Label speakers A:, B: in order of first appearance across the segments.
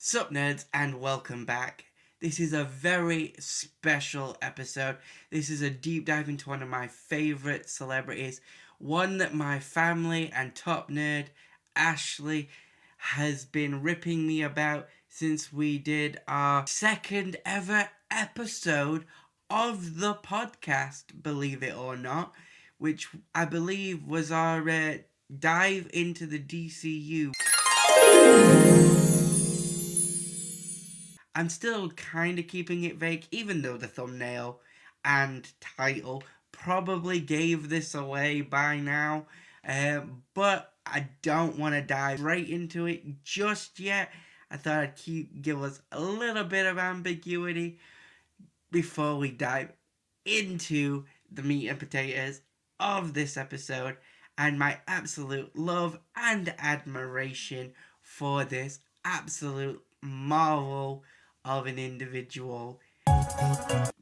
A: Sup nerds and welcome back. This is a very special episode. This is a deep dive into one of my favourite celebrities, one that my family and top nerd Ashley has been ripping me about since we did our second ever episode of the podcast, believe it or not, which I believe was our dive into the DCU. I'm still kind of keeping it vague, even though the thumbnail and title probably gave this away by now. But I don't want to dive right into it just yet. I thought I'd give us a little bit of ambiguity before we dive into the meat and potatoes of this episode and my absolute love and admiration for this absolute marvel of an individual.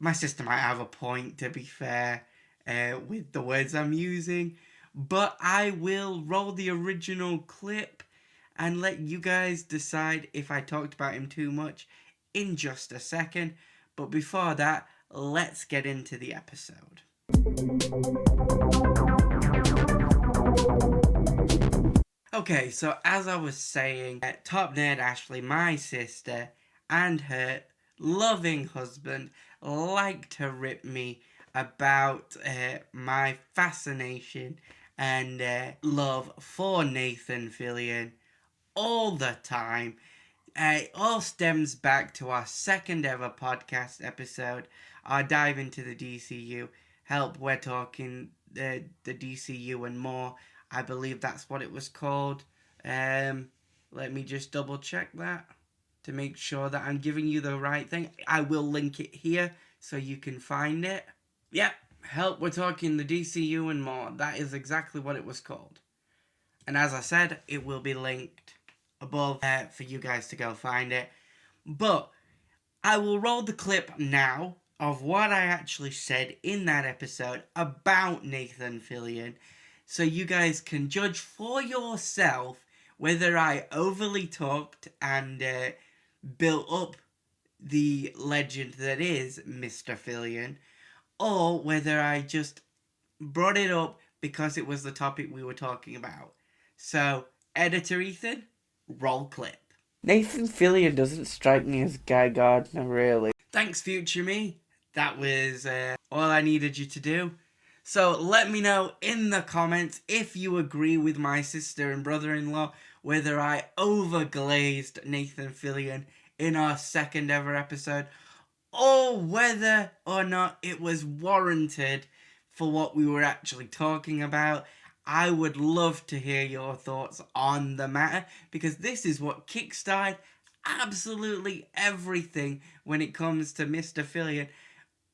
A: My sister might have a point, to be fair, with the words I'm using, but I will roll the original clip and let you guys decide if I talked about him too much in just a second. But before that, let's get into the episode. Okay, so as I was saying, Top Nerd Ashley, my sister, and her loving husband like to rip me about my fascination and love for Nathan Fillion all the time. It all stems back to our second ever podcast episode, our dive into the DCU. Help, we're talking the DCU and more. I believe that's what it was called. Let me just double check that to make sure that I'm giving you the right thing. I will link it here so you can find it. Yep, Help, we're talking the DCU and more. That is exactly what it was called. And as I said, it will be linked above for you guys to go find it. But I will roll the clip now of what I actually said in that episode about Nathan Fillion, so you guys can judge for yourself whether I overly talked and built up the legend that is Mr. Fillion, or whether I just brought it up because it was the topic we were talking about. So, editor Ethan, roll clip.
B: Nathan Fillion doesn't strike me as Guy Gardner, really.
A: Thanks, future me. That was all I needed you to do. So let me know in the comments if you agree with my sister and brother-in-law whether I over-glazed Nathan Fillion in our second ever episode, or whether or not it was warranted for what we were actually talking about. I would love to hear your thoughts on the matter, because this is what kickstarted absolutely everything when it comes to Mr. Fillion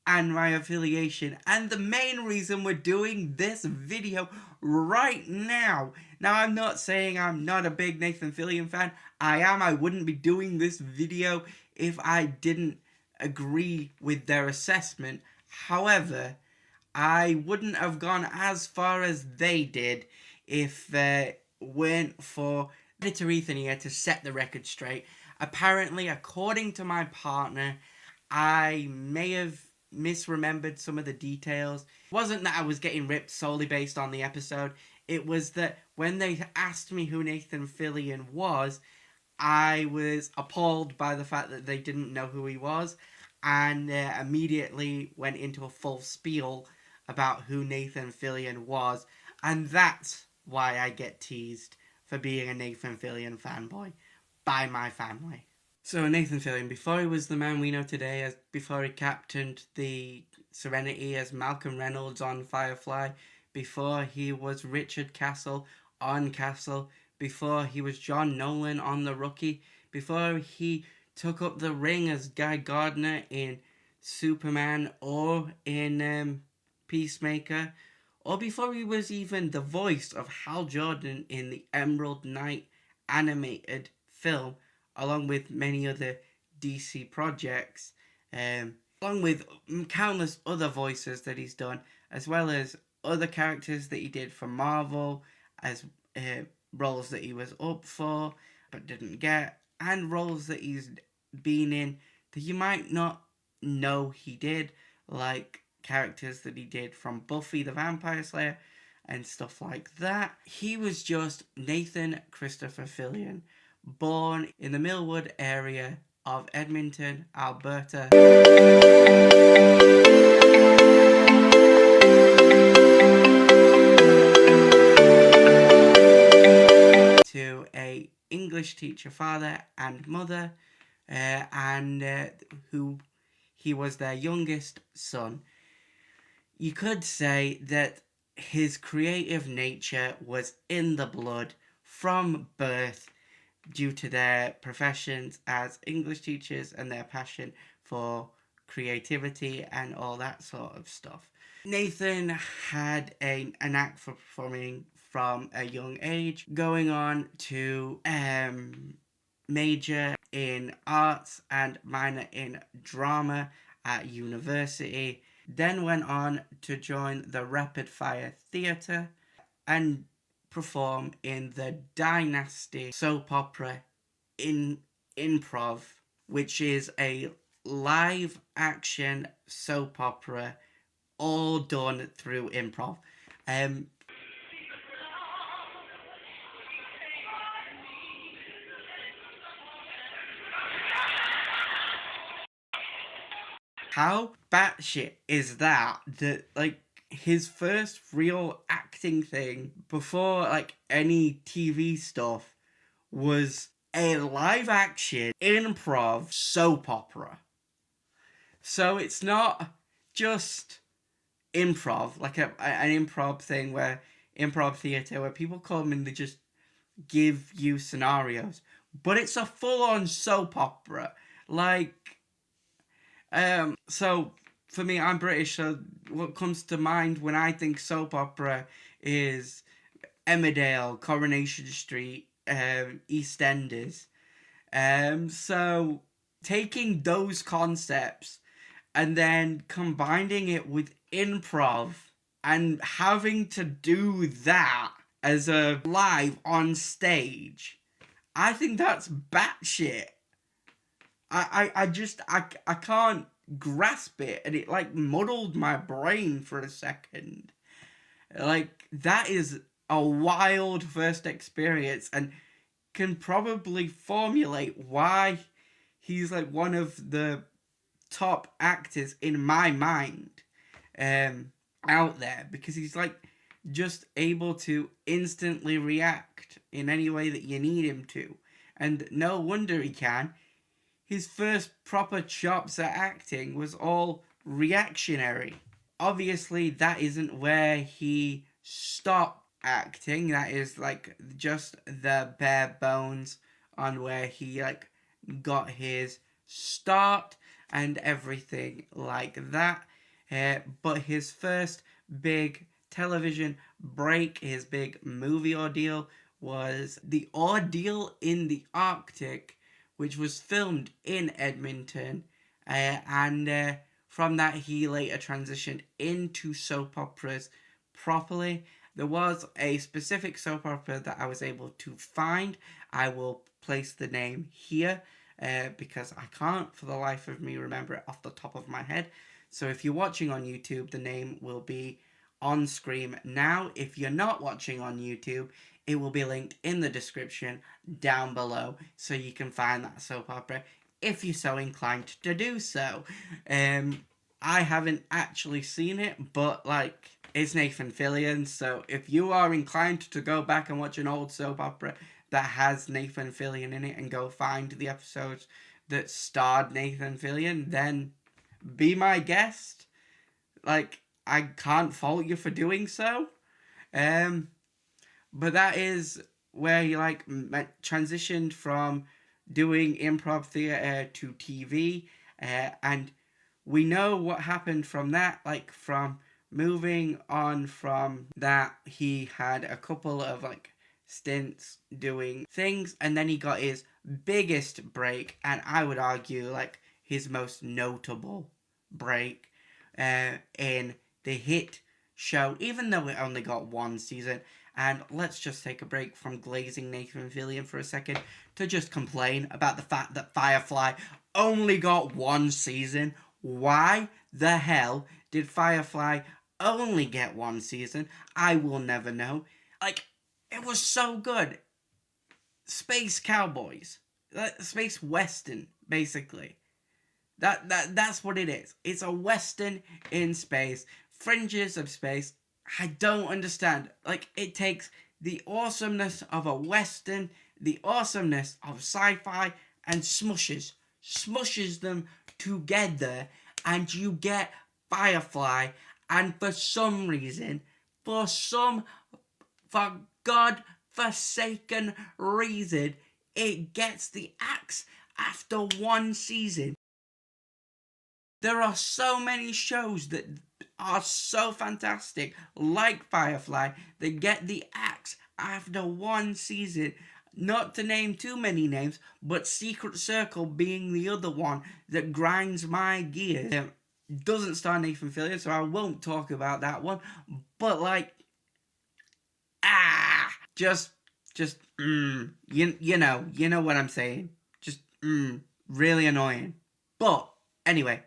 A: and my affiliation, and the main reason we're doing this video right now. Now, I'm not saying I'm not a big Nathan Fillion fan. I am. I wouldn't be doing this video if I didn't agree with their assessment. However, I wouldn't have gone as far as they did if it weren't for editor Ethan here to set the record straight. Apparently, according to my partner, I may have misremembered some of the details. It wasn't that I was getting ripped solely based on the episode. It was that when they asked me who Nathan Fillion was, I was appalled by the fact that they didn't know who he was, and immediately went into a full spiel about who Nathan Fillion was, and that's why I get teased for being a Nathan Fillion fanboy by my family. So Nathan Fillion, before he was the man we know today, as before he captained the Serenity as Malcolm Reynolds on Firefly, before he was Richard Castle on Castle, before he was John Nolan on The Rookie, before he took up the ring as Guy Gardner in Superman or in Peacemaker, or before he was even the voice of Hal Jordan in the Emerald Knight animated film, along with many other DC projects, along with countless other voices that he's done, as well as other characters that he did for Marvel, as roles that he was up for but didn't get, and roles that he's been in that you might not know he did, like characters that he did from Buffy the Vampire Slayer and stuff like that. He was just Nathan Christopher Fillion, born in the Millwood area of Edmonton, Alberta. To a English teacher father and mother, and who he was their youngest son. You could say that his creative nature was in the blood from birth due to their professions as English teachers and their passion for creativity and all that sort of stuff. Nathan had a knack for performing from a young age, going on to major in arts and minor in drama at university. Then went on to join the Rapid Fire Theatre and perform in the Dynasty soap opera in improv, which is a live action soap opera all done through improv. Um, how batshit is that? That like his first real acting thing before like any TV stuff was a live action improv soap opera. So it's not just improv, like an improv thing where improv theatre where people come and they just give you scenarios, but it's a full-on soap opera. Like, so for me, I'm British, so what comes to mind when I think soap opera is Emmerdale, Coronation Street, EastEnders. So taking those concepts and then combining it with improv and having to do that as a live on stage, I think that's batshit. I can't grasp it, and it like muddled my brain for a second. Like, that is a wild first experience and can probably formulate why he's like one of the top actors in my mind out there, because he's like just able to instantly react in any way that you need him to, and no wonder he can. His first proper chops at acting was all reactionary. Obviously that isn't where he stopped acting. That is like just the bare bones on where he like got his start and everything like that. But his first big television break, his big movie ordeal, was The Ordeal in the Arctic, which was filmed in Edmonton, and from that he later transitioned into soap operas properly. There was a specific soap opera that I was able to find. I will place the name here because I can't for the life of me remember it off the top of my head. So if you're watching on YouTube, the name will be on screen now. If you're not watching on YouTube, it will be linked in the description down below so you can find that soap opera if you're so inclined to do so. I haven't actually seen it, but like, it's Nathan Fillion, so if you are inclined to go back and watch an old soap opera that has Nathan Fillion in it and go find the episodes that starred Nathan Fillion, then be my guest. Like, I can't fault you for doing so. But that is where he like transitioned from doing improv theatre to TV, and we know what happened from that. Like, from moving on from that, he had a couple of like stints doing things, and then he got his biggest break, and I would argue like his most notable break, in the hit show, even though it only got one season, And let's just take a break from glazing Nathan Fillion for a second to just complain about the fact that Firefly only got one season. Why the hell did Firefly only get one season? I will never know. Like, it was so good. Space cowboys. Space western, basically. That's what it is. It's a western in space. Fringes of space. I don't understand. Like, it takes the awesomeness of a western, the awesomeness of sci-fi, and smushes them together, and you get Firefly. And for some reason, for God-forsaken reason, it gets the axe after one season. There are so many shows that are so fantastic, like Firefly, that get the axe after one season. Not to name too many names, but Secret Circle being the other one that grinds my gears. Doesn't star Nathan Fillion, so I won't talk about that one. But like, just, you know what I'm saying. Just, really annoying. But anyway,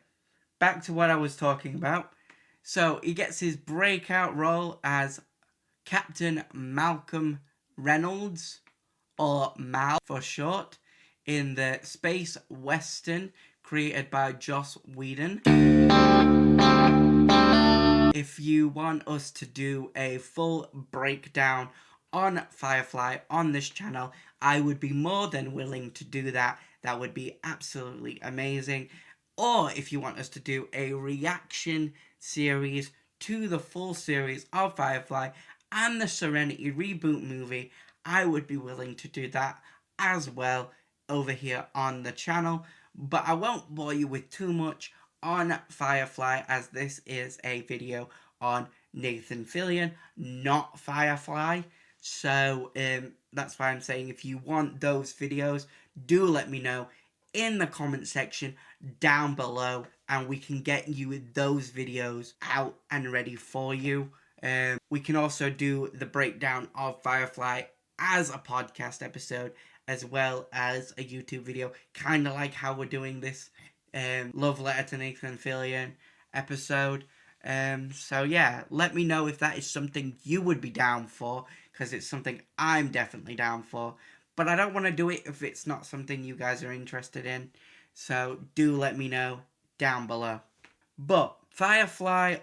A: back to what I was talking about. So he gets his breakout role as Captain Malcolm Reynolds, or Mal for short, in the space western created by Joss Whedon. If you want us to do a full breakdown on Firefly on this channel, I would be more than willing to do that. That would be absolutely amazing. Or if you want us to do a reaction series to the full series of Firefly and the Serenity reboot movie, I would be willing to do that as well over here on the channel. But I won't bore you with too much on Firefly, as this is a video on Nathan Fillion, not Firefly. So that's why I'm saying, if you want those videos, do let me know in the comment section down below, and we can get you those videos out and ready for you. We can also do the breakdown of Firefly as a podcast episode, as well as a YouTube video, kind of like how we're doing this Love Letter to Nathan Fillion episode. So yeah, let me know if that is something you would be down for, because it's something I'm definitely down for. But I don't want to do it if it's not something you guys are interested in. So do let me know down below. But Firefly,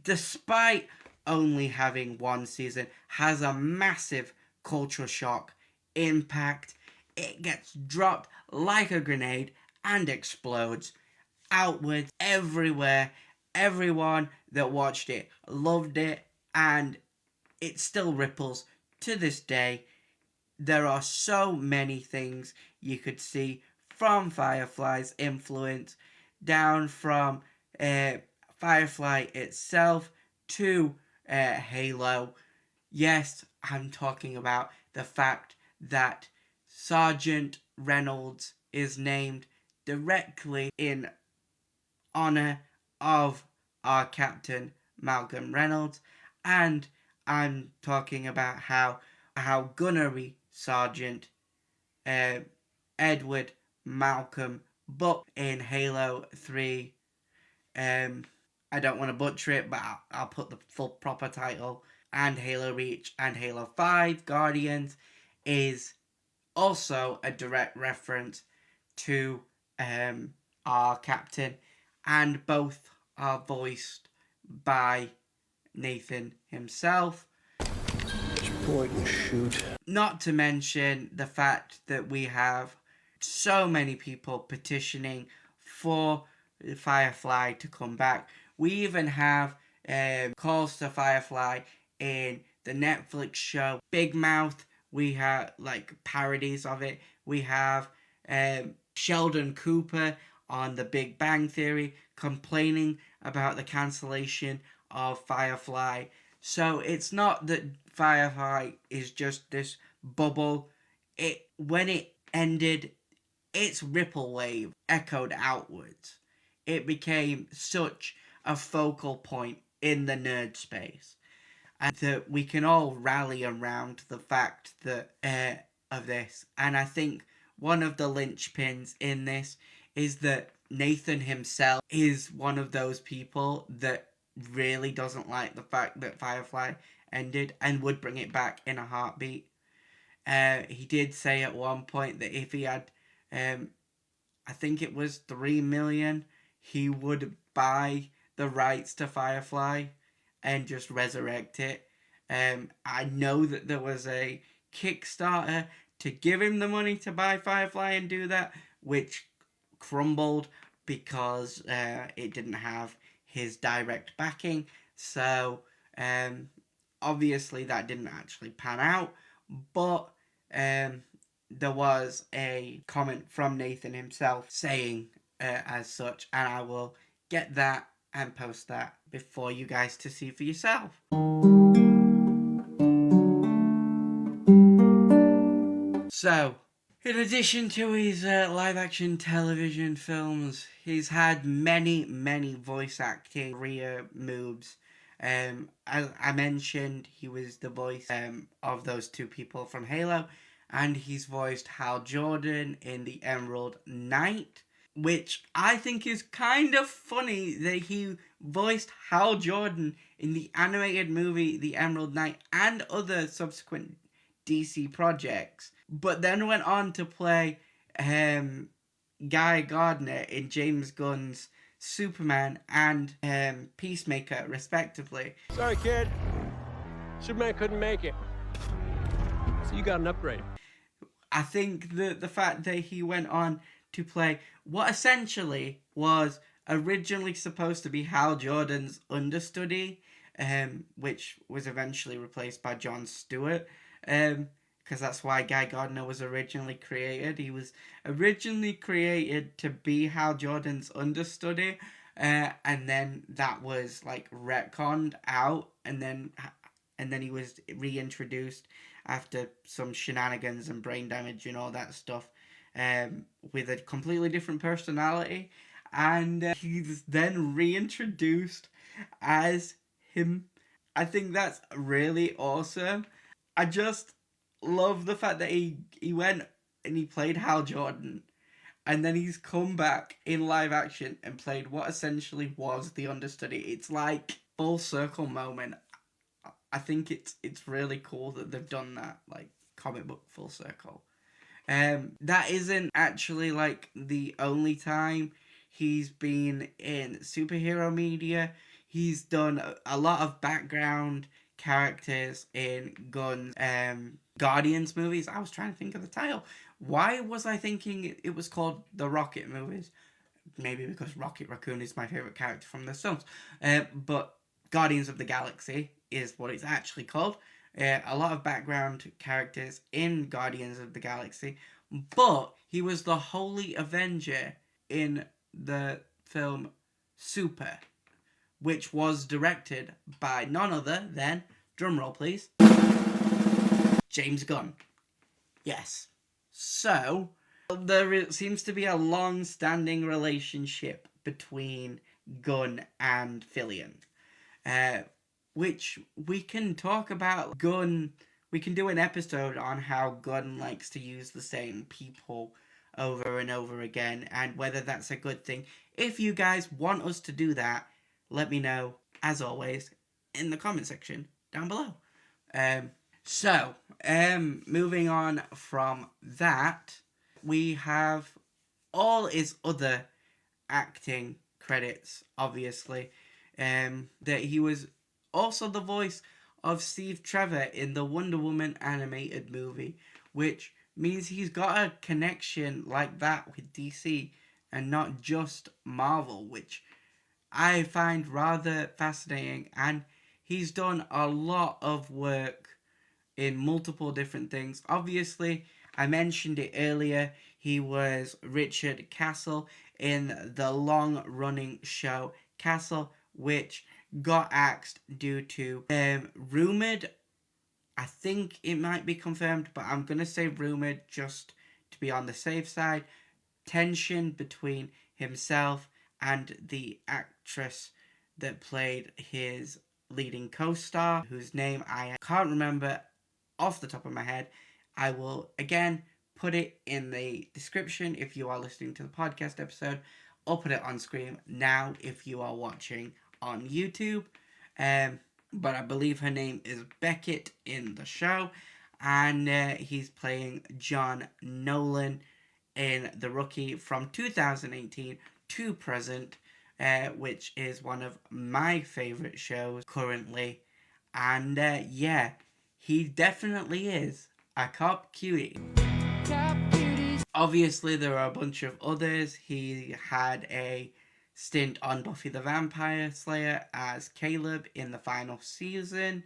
A: despite only having one season, has a massive cultural shock impact. It gets dropped like a grenade and explodes outwards everywhere. Everyone that watched it loved it, and it still ripples to this day. There are so many things you could see from Firefly's influence, down from Firefly itself to Halo. Yes, I'm talking about the fact that Sergeant Reynolds is named directly in honor of our Captain Malcolm Reynolds, and I'm talking about how gunnery Sergeant Edward Malcolm Buck in Halo 3. I don't want to butcher it, but I'll put the full proper title. And Halo Reach and Halo 5 Guardians is also a direct reference to our captain, and both are voiced by Nathan himself.
C: Point and shoot.
A: Not to mention the fact that we have so many people petitioning for Firefly to come back. We even have calls to Firefly in the Netflix show Big Mouth. We have like parodies of it. We have Sheldon Cooper on The Big Bang Theory complaining about the cancellation of Firefly. So it's not that Firefly is just this bubble. When it ended, its ripple wave echoed outwards. It became such a focal point in the nerd space. and that we can all rally around the fact that of this. And I think one of the linchpins in this is that Nathan himself is one of those people that really doesn't like the fact that Firefly ended and would bring it back in a heartbeat. He did say at one point that if he had, I think it was 3 million, he would buy the rights to Firefly and just resurrect it. I know that there was a Kickstarter to give him the money to buy Firefly and do that, which crumbled because it didn't have his direct backing. So obviously that didn't actually pan out, but there was a comment from Nathan himself saying as such, and I will get that and post that before you guys to see for yourself. So, in addition to his live-action television films, he's had many voice acting career moves. As I mentioned, he was the voice of those two people from Halo, and he's voiced Hal Jordan in The Emerald Knight, which I think is kind of funny that he voiced Hal Jordan in the animated movie The Emerald Knight and other subsequent DC projects, but then went on to play Guy Gardner in James Gunn's Superman and Peacemaker, respectively.
C: Sorry, kid. Superman couldn't make it. So you got an upgrade.
A: I think that the fact that he went on to play what essentially was originally supposed to be Hal Jordan's understudy, which was eventually replaced by Jon Stewart, because that's why Guy Gardner was originally created. He was originally created to be Hal Jordan's understudy, and then that was like retconned out, and then he was reintroduced after some shenanigans and brain damage and all that stuff, with a completely different personality, and he's then reintroduced as him. I think that's really awesome. I just love the fact that he went and he played Hal Jordan, and then he's come back in live action and played what essentially was the understudy. It's like full circle moment. I think it's really cool that they've done that, like comic book full circle. That isn't actually like the only time he's been in superhero media. He's done a lot of background characters in Gunn's Guardians movies. I was trying to think of the title. Why was I thinking it was called the Rocket movies? Maybe because Rocket Raccoon is my favourite character from the films. But Guardians of the Galaxy is what it's actually called. A lot of background characters in Guardians of the Galaxy. But he was the Holy Avenger in the film Super, which was directed by none other than, drumroll please, James Gunn. Yes. So, there seems to be a long-standing relationship between Gunn and Fillion, which we can talk about. Gunn, we can do an episode on how Gunn likes to use the same people over and over again, and whether that's a good thing. If you guys want us to do that, let me know, as always, in the comment section down below. Moving on from that, we have all his other acting credits, obviously. That he was also the voice of Steve Trevor in the Wonder Woman animated movie, which means he's got a connection like that with DC and not just Marvel, which I find rather fascinating. And he's done a lot of work in multiple different things. Obviously, I mentioned it earlier, he was Richard Castle in the long-running show Castle, which got axed due to rumoured, I think it might be confirmed, but I'm going to say rumoured just to be on the safe side, tension between himself and the actress that played his leading co-star, whose name I can't remember off the top of my head. I will again put it in the description if you are listening to the podcast episode, or put it on screen now if you are watching on YouTube. But I believe her name is Beckett in the show, and he's playing John Nolan in The Rookie from 2018 to present, which is one of my favourite shows currently. And yeah, he definitely is a cop cutie. Obviously, there are a bunch of others. He had a stint on Buffy the Vampire Slayer as Caleb in the final season.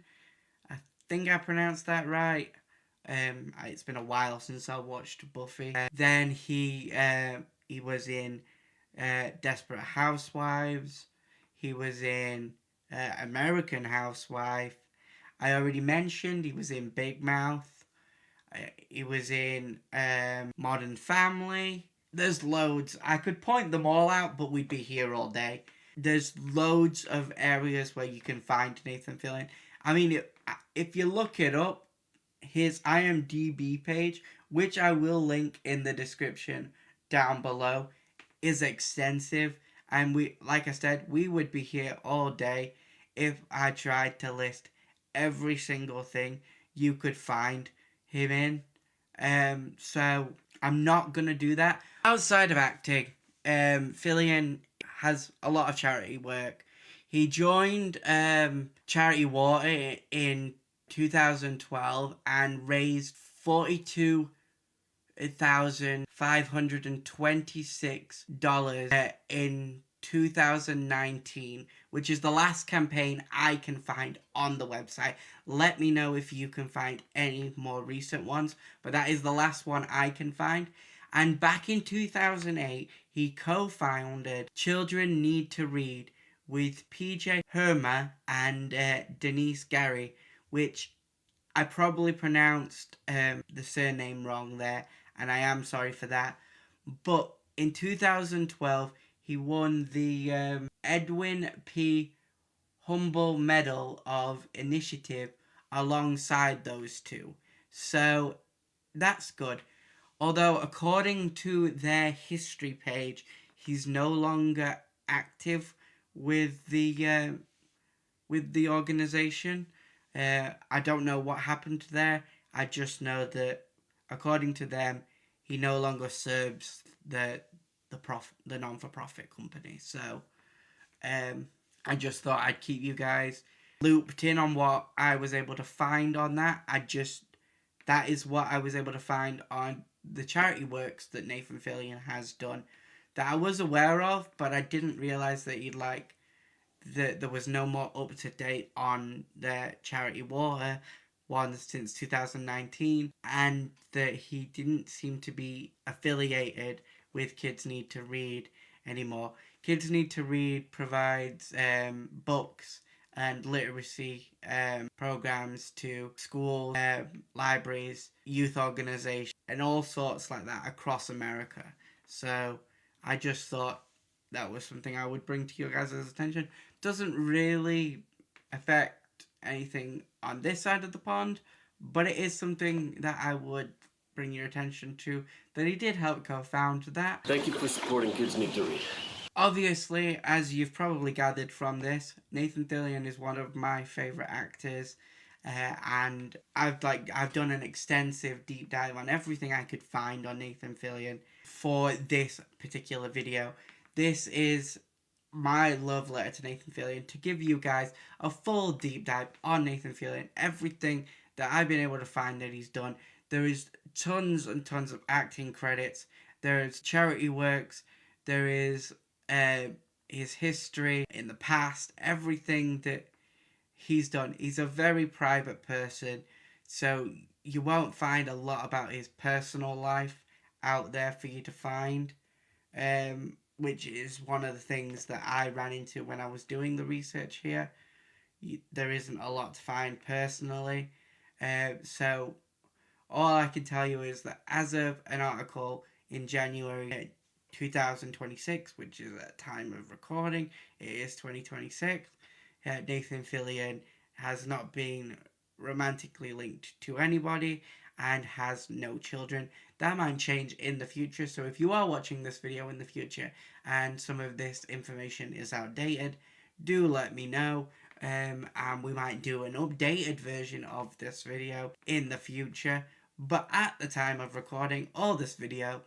A: I think I pronounced that right. It's been a while since I watched Buffy. Then he was in Desperate Housewives. He was in American Housewife. I already mentioned he was in Big Mouth. He was in Modern Family. There's loads. I could point them all out, but we'd be here all day. There's loads of areas where you can find Nathan Fillion. I mean, if you look it up, his IMDb page, which I will link in the description down below, is extensive. And like I said, we would be here all day if I tried to list every single thing you could find him in. So I'm not gonna do that. Outside of acting, Fillion has a lot of charity work. He joined Charity Water in 2012 and raised $42,526 in 2019, which is the last campaign I can find on the website. Let me know if you can find any more recent ones, but that is the last one I can find. And back in 2008, he co-founded Children Need to Read with PJ Herma and Denise Gary, which I probably pronounced the surname wrong there, and I am sorry for that. But in 2012, he won the Edwin P. Humble Medal of Initiative alongside those two. So that's good. Although, according to their history page, he's no longer active with the organization. I don't know what happened there. I just know that, according to them, he no longer serves the non-for-profit company. So, I just thought I'd keep you guys looped in on what I was able to find on that. That is what I was able to find on the charity works that Nathan Fillion has done that I was aware of, but I didn't realize that there was no more up to date on the Charity Water one since 2019, and that he didn't seem to be affiliated with Kids Need to Read anymore. Kids Need to Read provides books and literacy programs to schools, libraries, youth organizations, and all sorts like that across America. So I just thought that was something I would bring to your guys' attention. Doesn't really affect anything on this side of the pond, but it is something that I would bring your attention to, that he did help co-found that.
D: Thank you for supporting Kids Need to Read.
A: Obviously, as you've probably gathered from this, Nathan Fillion is one of my favourite actors, and I've done an extensive deep dive on everything I could find on Nathan Fillion for this particular video. This is my love letter to Nathan Fillion, to give you guys a full deep dive on Nathan Fillion, everything that I've been able to find that he's done. There is tons and tons of acting credits, there's charity works, there is his history in the past, everything that he's done. He's a very private person, so you won't find a lot about his personal life out there for you to find, which is one of the things that I ran into when I was doing the research here. There isn't a lot to find personally, so all I can tell you is that as of an article in January 2026, which is at time of recording, it is 2026, Nathan Fillion has not been romantically linked to anybody and has no children. That might change in the future, so if you are watching this video in the future and some of this information is outdated, do let me know, and we might do an updated version of this video in the future. But at the time of recording all this video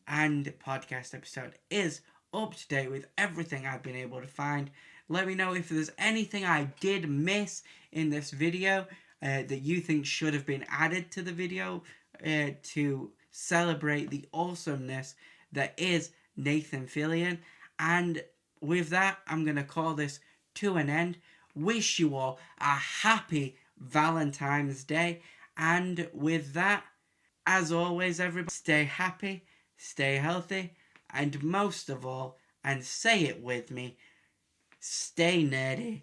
A: and podcast episode is up to date with everything I've been able to find. Let me know if there's anything I did miss in this video that you think should have been added to the video to celebrate the awesomeness that is Nathan Fillion. And with that, I'm going to call this to an end. Wish you all a happy Valentine's Day. And with that, as always, everybody, stay happy, stay healthy, and most of all, and say it with me, stay nerdy.